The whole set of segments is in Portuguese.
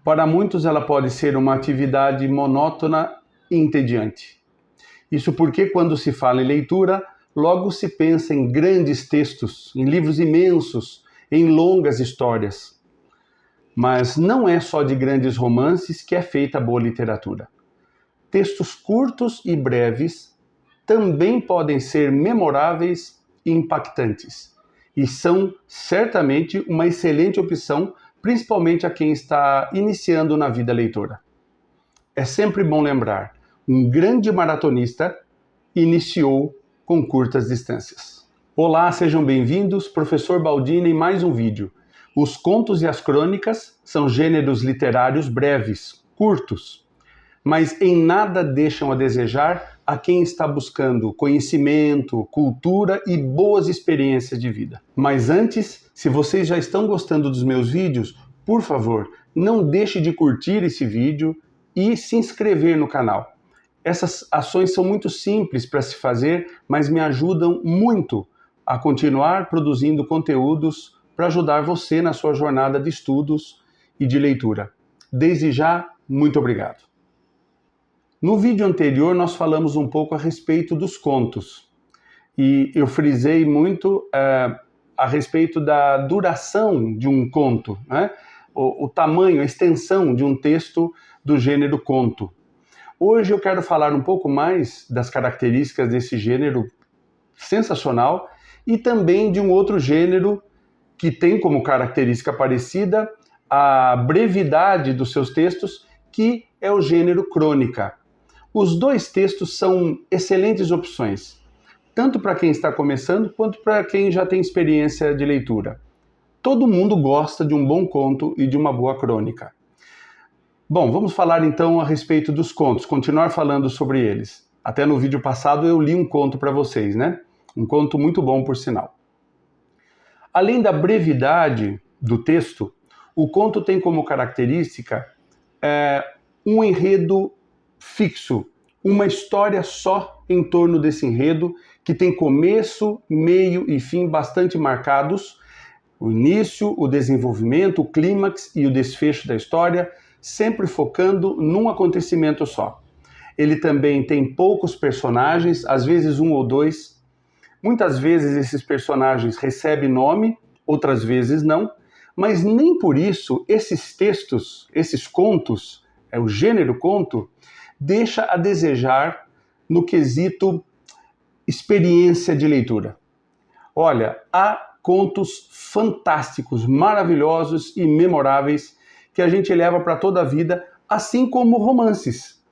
Para muitos, ela pode ser uma atividade monótona e entediante. Isso porque, quando se fala em leitura, logo se pensa em grandes textos, em livros imensos, em longas histórias. Mas não é só de grandes romances que é feita a boa literatura. Textos curtos e breves também podem ser memoráveis e impactantes, e são certamente uma excelente opção, principalmente a quem está iniciando na vida leitora. É sempre bom lembrar, um grande maratonista iniciou com curtas distâncias. Olá, sejam bem-vindos, Professor Baldini, em mais um vídeo. Os contos e as crônicas são gêneros literários breves, curtos, mas em nada deixam a desejar a quem está buscando conhecimento, cultura e boas experiências de vida. Mas antes, se vocês já estão gostando dos meus vídeos, por favor, não deixe de curtir esse vídeo e se inscrever no canal. Essas ações são muito simples para se fazer, mas me ajudam muito a continuar produzindo conteúdos para ajudar você na sua jornada de estudos e de leitura. Desde já, muito obrigado. No vídeo anterior, nós falamos um pouco a respeito dos contos. E eu frisei muito a respeito da duração de um conto, né? O tamanho, a extensão de um texto do gênero conto. Hoje eu quero falar um pouco mais das características desse gênero sensacional e também de um outro gênero que tem como característica parecida a brevidade dos seus textos, que é o gênero crônica. Os dois textos são excelentes opções, tanto para quem está começando quanto para quem já tem experiência de leitura. Todo mundo gosta de um bom conto e de uma boa crônica. Bom, vamos falar então a respeito dos contos, continuar falando sobre eles. Até no vídeo passado eu li um conto para vocês, né? Um conto muito bom, por sinal. Além da brevidade do texto, o conto tem como característica um enredo fixo, uma história só em torno desse enredo, que tem começo, meio e fim bastante marcados, o início, o desenvolvimento, o clímax e o desfecho da história, sempre focando num acontecimento só. Ele também tem poucos personagens, às vezes um ou dois. Muitas vezes esses personagens recebem nome, outras vezes não, mas nem por isso esses textos, esses contos, o gênero conto, deixa a desejar no quesito experiência de leitura. Olha, há contos fantásticos, maravilhosos e memoráveis que a gente leva para toda a vida, assim como romances.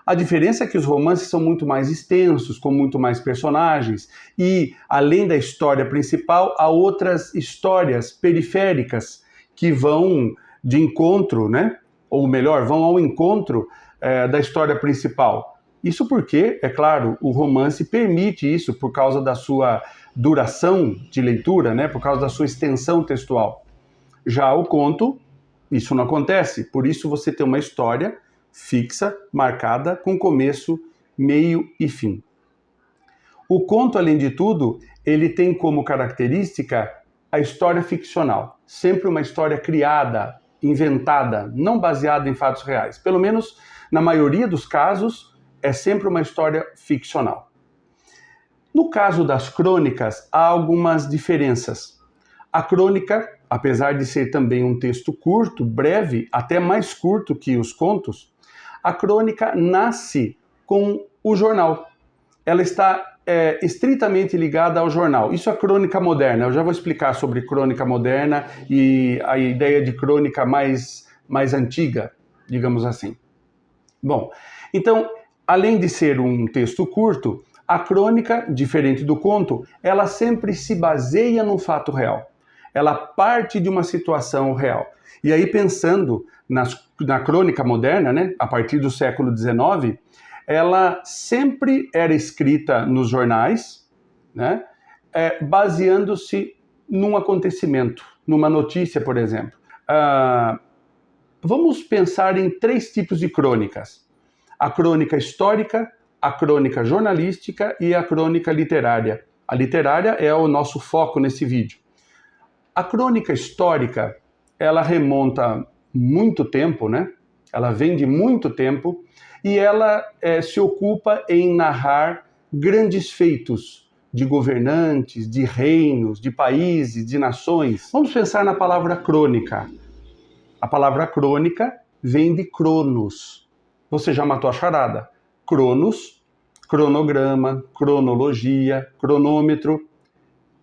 A diferença é que os romances são muito mais extensos, com muito mais personagens, e além da história principal, há outras histórias periféricas que vão de encontro, né? Ou melhor, vão ao encontro da história principal. Isso porque, é claro, o romance permite isso por causa da sua duração de leitura, né? Por causa da sua extensão textual. Já o conto, isso não acontece, por isso você tem uma história fixa, marcada, com começo, meio e fim. O conto, além de tudo, ele tem como característica a história ficcional, sempre uma história criada, inventada, não baseada em fatos reais. Pelo menos, na maioria dos casos, é sempre uma história ficcional. No caso das crônicas, há algumas diferenças. A crônica, apesar de ser também um texto curto, breve, até mais curto que os contos, a crônica nasce com o jornal. Ela está estritamente ligada ao jornal. Isso é crônica moderna. Eu já vou explicar sobre crônica moderna e a ideia de crônica mais antiga, digamos assim. Bom, então, além de ser um texto curto, a crônica, diferente do conto, ela sempre se baseia num fato real. Ela parte de uma situação real. E aí, pensando na crônica moderna, né, a partir do século XIX, ela sempre era escrita nos jornais, né, baseando-se num acontecimento, numa notícia, por exemplo. Vamos pensar em 3 tipos de crônicas. A crônica histórica, a crônica jornalística e a crônica literária. A literária é o nosso foco nesse vídeo. A crônica histórica, ela remonta muito tempo, né? Ela vem de muito tempo e ela se ocupa em narrar grandes feitos de governantes, de reinos, de países, de nações. Vamos pensar na palavra crônica. A palavra crônica vem de cronos. Você já matou a charada. Cronos, cronograma, cronologia, cronômetro,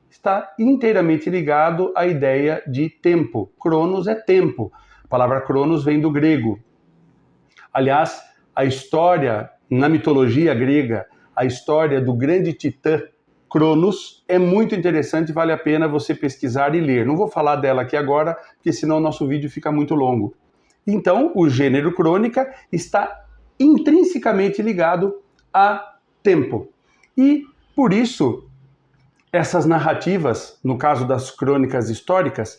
está inteiramente ligado à ideia de tempo. Cronos é tempo. A palavra cronos vem do grego. Aliás, a história, na mitologia grega, a história do grande titã Cronos é muito interessante, vale a pena você pesquisar e ler. Não vou falar dela aqui agora, porque senão o nosso vídeo fica muito longo. Então, o gênero crônica está intrinsecamente ligado a tempo. E, por isso, essas narrativas, no caso das crônicas históricas,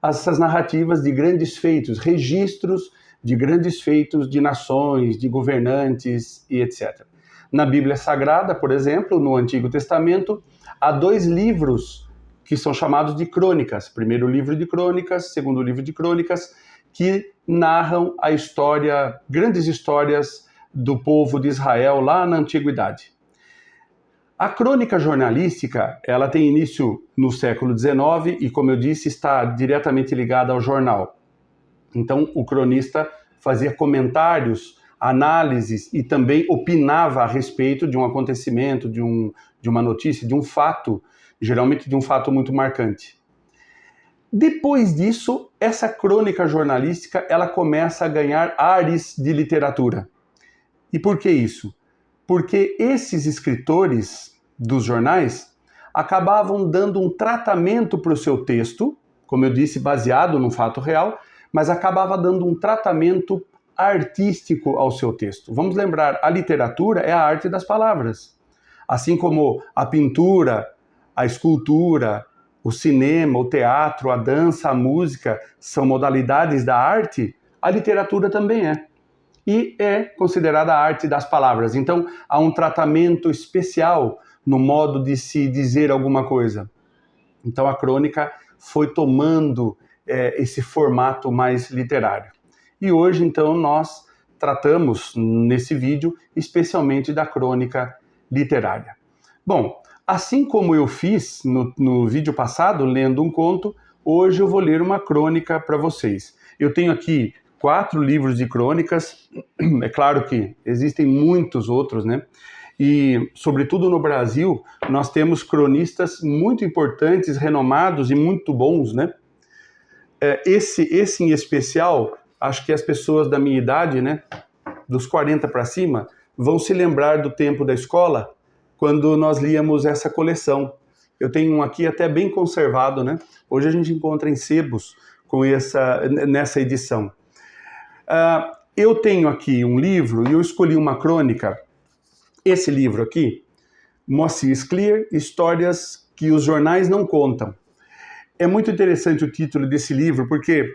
essas narrativas de grandes feitos, registros de grandes feitos de nações, de governantes e etc. Na Bíblia Sagrada, por exemplo, no Antigo Testamento, há 2 livros que são chamados de crônicas. Primeiro livro de crônicas, segundo livro de crônicas, que narram a história, grandes histórias do povo de Israel lá na Antiguidade. A crônica jornalística, ela tem início no século XIX e, como eu disse, está diretamente ligada ao jornal. Então, o cronista fazia comentários, análises e também opinava a respeito de um acontecimento, de uma notícia, de um fato, geralmente de um fato muito marcante. Depois disso, essa crônica jornalística, ela começa a ganhar ares de literatura. E por que isso? Porque esses escritores dos jornais acabavam dando um tratamento para o seu texto, como eu disse, baseado num fato real, mas acabava dando um tratamento artístico ao seu texto. Vamos lembrar, a literatura é a arte das palavras. Assim como a pintura, a escultura, o cinema, o teatro, a dança, a música são modalidades da arte, a literatura também é. E é considerada a arte das palavras. Então, há um tratamento especial no modo de se dizer alguma coisa. Então, a crônica foi tomando esse formato mais literário. E hoje, então, nós tratamos nesse vídeo especialmente da crônica literária. Bom, assim como eu fiz no vídeo passado, lendo um conto, hoje eu vou ler uma crônica para vocês. Eu tenho aqui 4 livros de crônicas, é claro que existem muitos outros, né? E, sobretudo no Brasil, nós temos cronistas muito importantes, renomados e muito bons, né? Esse em especial, acho que as pessoas da minha idade, né, dos 40 para cima, vão se lembrar do tempo da escola, quando nós líamos essa coleção. Eu tenho um aqui até bem conservado, né? Hoje a gente encontra em sebos nessa edição. Eu tenho aqui um livro e eu escolhi uma crônica. Esse livro aqui, Moacir Scliar, Histórias que os Jornais Não Contam. É muito interessante o título desse livro, porque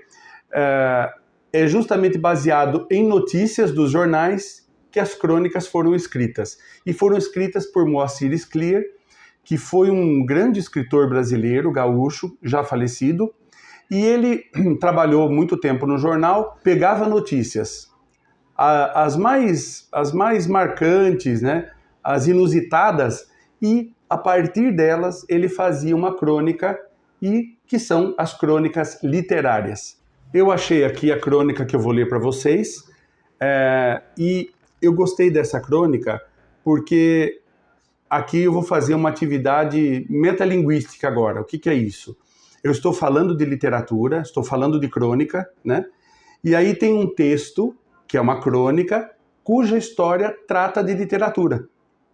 é justamente baseado em notícias dos jornais que as crônicas foram escritas. E foram escritas por Moacir Scliar, que foi um grande escritor brasileiro, gaúcho, já falecido, e ele trabalhou muito tempo no jornal, pegava notícias, as mais marcantes, né, as inusitadas, e a partir delas ele fazia uma crônica, e que são as crônicas literárias. Eu achei aqui a crônica que eu vou ler para vocês, e eu gostei dessa crônica porque aqui eu vou fazer uma atividade metalinguística agora. O que é isso? Eu estou falando de literatura, estou falando de crônica, né? E aí tem um texto, que é uma crônica, cuja história trata de literatura.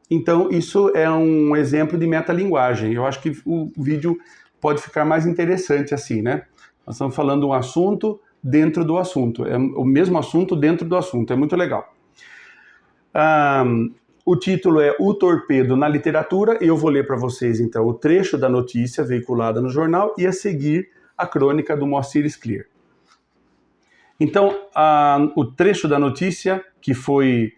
Então, isso é um exemplo de metalinguagem. Eu acho que o vídeo pode ficar mais interessante assim, né? Nós estamos falando um assunto dentro do assunto. É o mesmo assunto dentro do assunto. É muito legal. O título é O Torpedo na Literatura, e eu vou ler para vocês, então, o trecho da notícia veiculada no jornal e, a seguir, a crônica do Moacir Scliar. Então, o trecho da notícia, que foi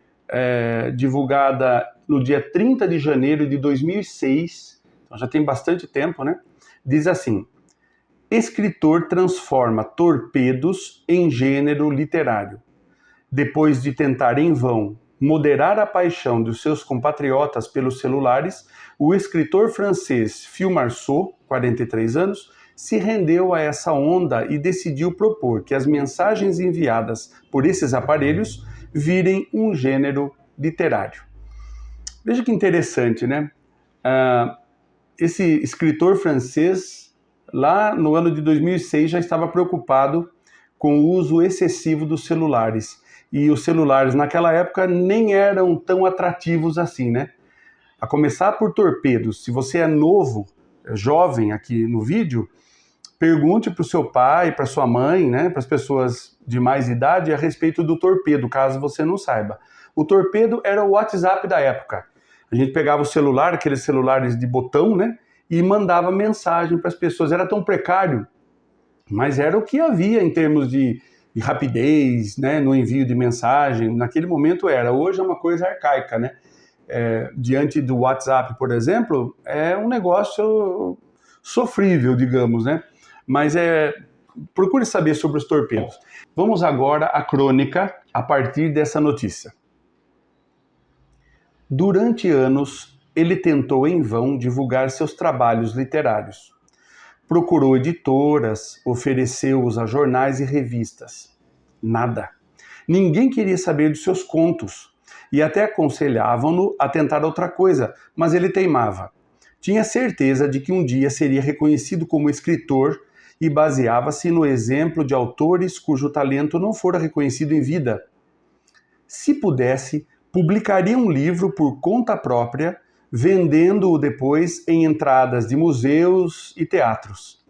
divulgada no dia 30 de janeiro de 2006, então já tem bastante tempo, né? Diz assim: escritor transforma torpedos em gênero literário. Depois de tentar em vão moderar a paixão dos seus compatriotas pelos celulares, o escritor francês Phil Marceau, 43 anos, se rendeu a essa onda e decidiu propor que as mensagens enviadas por esses aparelhos virem um gênero literário. Veja que interessante, né? Esse escritor francês, lá no ano de 2006, já estava preocupado com o uso excessivo dos celulares. E os celulares naquela época nem eram tão atrativos assim, né? A começar por torpedos. Se você é novo, jovem aqui no vídeo, pergunte para o seu pai, para sua mãe, né, para as pessoas de mais idade a respeito do torpedo, caso você não saiba. O torpedo era o WhatsApp da época. A gente pegava o celular, aqueles celulares de botão, né, e mandava mensagem para as pessoas. Era tão precário, mas era o que havia em termos de rapidez, né, no envio de mensagem. Naquele momento era. Hoje é uma coisa arcaica, né? Diante do WhatsApp, por exemplo, é um negócio sofrível, digamos, né? Mas procure saber sobre os torpedos. Vamos agora à crônica a partir dessa notícia. Durante anos, ele tentou em vão divulgar seus trabalhos literários. Procurou editoras, ofereceu-os a jornais e revistas. Nada. Ninguém queria saber dos seus contos e até aconselhavam-no a tentar outra coisa, mas ele teimava. Tinha certeza de que um dia seria reconhecido como escritor e baseava-se no exemplo de autores cujo talento não fora reconhecido em vida. Se pudesse, publicaria um livro por conta própria, vendendo-o depois em entradas de museus e teatros.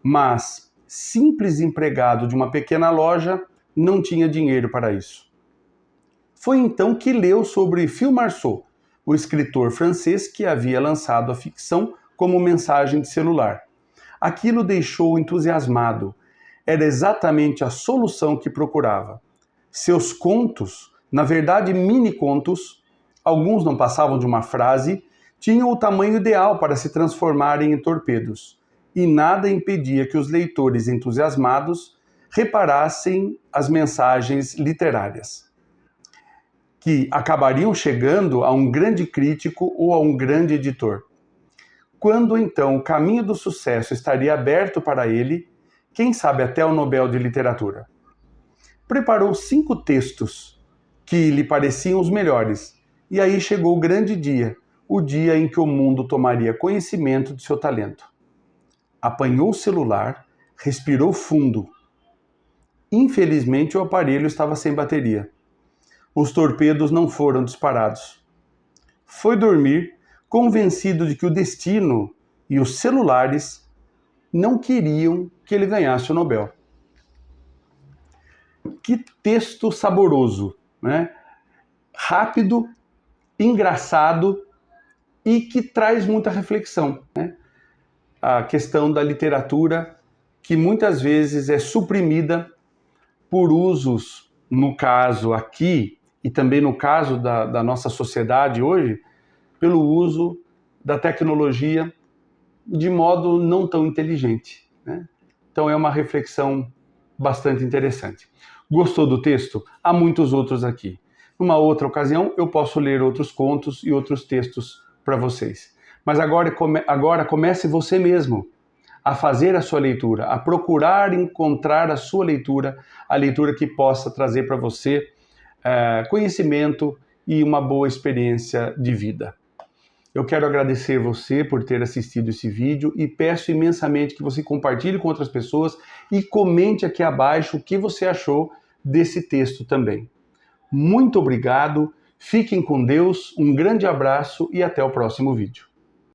Mas, simples empregado de uma pequena loja, não tinha dinheiro para isso. Foi então que leu sobre Phil Marceau, o escritor francês que havia lançado a ficção como mensagem de celular. Aquilo deixou-o entusiasmado. Era exatamente a solução que procurava. Seus contos, na verdade mini-contos, alguns não passavam de uma frase, tinham o tamanho ideal para se transformarem em torpedos, e nada impedia que os leitores entusiasmados reparassem as mensagens literárias, que acabariam chegando a um grande crítico ou a um grande editor. Quando então o caminho do sucesso estaria aberto para ele, quem sabe até o Nobel de Literatura? Preparou 5 textos que lhe pareciam os melhores, e aí chegou o grande dia, o dia em que o mundo tomaria conhecimento de seu talento. Apanhou o celular, respirou fundo. Infelizmente o aparelho estava sem bateria. Os torpedos não foram disparados. Foi dormir, convencido de que o destino e os celulares não queriam que ele ganhasse o Nobel. Que texto saboroso, né? Rápido, engraçado e que traz muita reflexão, né? A questão da literatura que muitas vezes é suprimida por usos, no caso aqui e também no caso da nossa sociedade hoje, pelo uso da tecnologia de modo não tão inteligente, né? Então é uma reflexão bastante interessante. Gostou do texto? Há muitos outros aqui. Numa outra ocasião, eu posso ler outros contos e outros textos para vocês. Mas agora comece você mesmo a fazer a sua leitura, a procurar encontrar a sua leitura, a leitura que possa trazer para você conhecimento e uma boa experiência de vida. Eu quero agradecer você por ter assistido esse vídeo e peço imensamente que você compartilhe com outras pessoas e comente aqui abaixo o que você achou desse texto também. Muito obrigado, fiquem com Deus, um grande abraço e até o próximo vídeo.